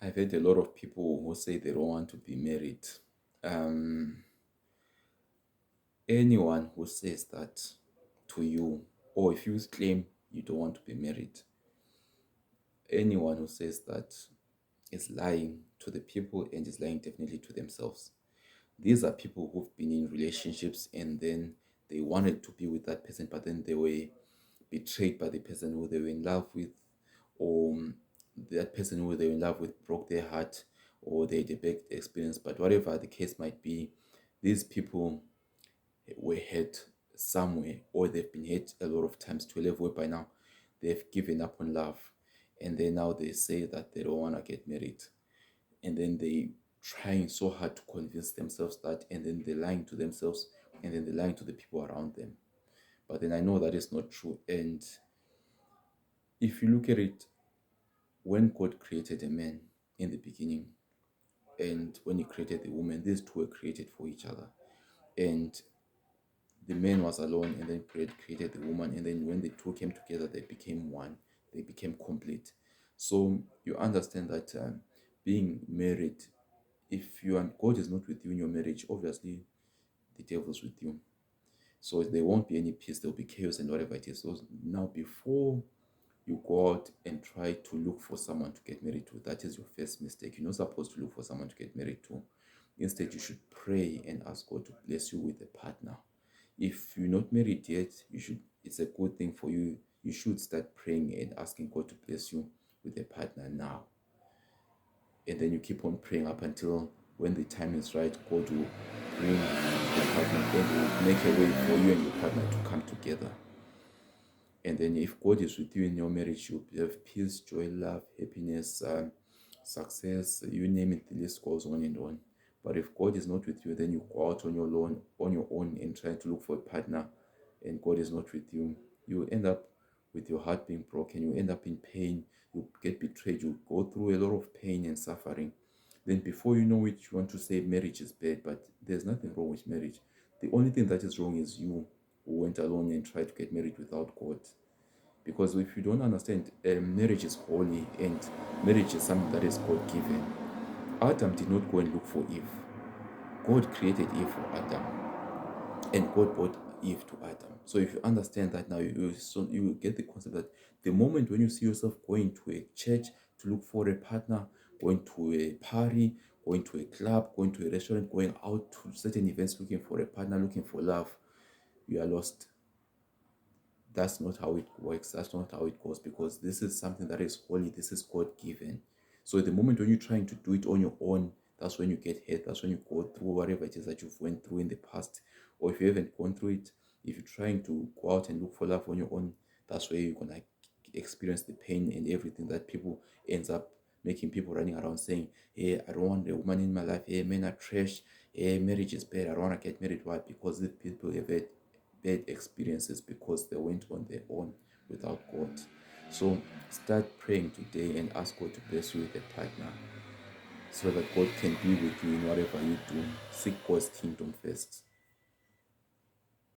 I've heard a lot of people who say they don't want to be married. Um, Anyone who says that to you, or if you claim you don't want to be married, anyone who says that is lying to the people and is lying definitely to themselves. These are people who've been in relationships and then they wanted to be with that person, but then they were betrayed by the person who they were in love with, or that person who they were in love with broke their heart, or they had a bad experience. But whatever the case might be, these people were hurt somewhere, or they've been hurt a lot of times to a level where by now they've given up on love, and then now they say that they don't want to get married, and then they trying so hard to convince themselves that, and then they're lying to themselves, and then they're lying to the people around them. But then I know that is not true. And if you look at it, when God created a man in the beginning, and when he created the woman, these two were created for each other. And the man was alone, and then God created the woman, and then when the two came together, they became one, they became complete. So you understand that being married, if you and God is not with you in your marriage, obviously the devil's with you. So there won't be any peace, there'll be chaos and whatever it is. So now, before you go out and try to look for someone to get married to, that is your first mistake. You're not supposed to look for someone to get married to. Instead, you should pray and ask God to bless you with a partner. If you're not married yet, you should. It's a good thing for you. You should start praying and asking God to bless you with a partner now, and then you keep on praying up until when the time is right. God will bring the partner and will make a way for you and your partner to come together. And then if God is with you in your marriage, you'll have peace, joy, love, happiness, success, you name it, the list goes on and on. But if God is not with you, then you go out on your own and try to look for a partner, and God is not with you, you end up with your heart being broken, you end up in pain, you get betrayed, you go through a lot of pain and suffering. Then before you know it, you want to say marriage is bad, but there's nothing wrong with marriage. The only thing that is wrong is you who went alone and tried to get married without God. Because if you don't understand, marriage is holy and marriage is something that is God given. Adam did not go and look for Eve. God created Eve for Adam, and God brought Eve to Adam. So if you understand that now, you get the concept that the moment when you see yourself going to a church to look for a partner, going to a party, going to a club, going to a restaurant, going out to certain events looking for a partner, looking for love, you are lost. That's not how it works. That's not how it goes, because this is something that is holy. This is God given. So the moment when you're trying to do it on your own, that's when you get hurt. That's when you go through whatever it is that you've went through in the past. Or if you haven't gone through it, if you're trying to go out and look for love on your own, that's where you're gonna experience the pain and everything that people ends up making people running around saying, hey, I don't want a woman in my life. Hey, men are trash. Hey, marriage is bad. I don't want to get married. Why? Because the people have had bad experiences because they went on their own without God. So start praying today and ask God to bless you with a partner so that God can be with you in whatever you do. Seek God's kingdom first.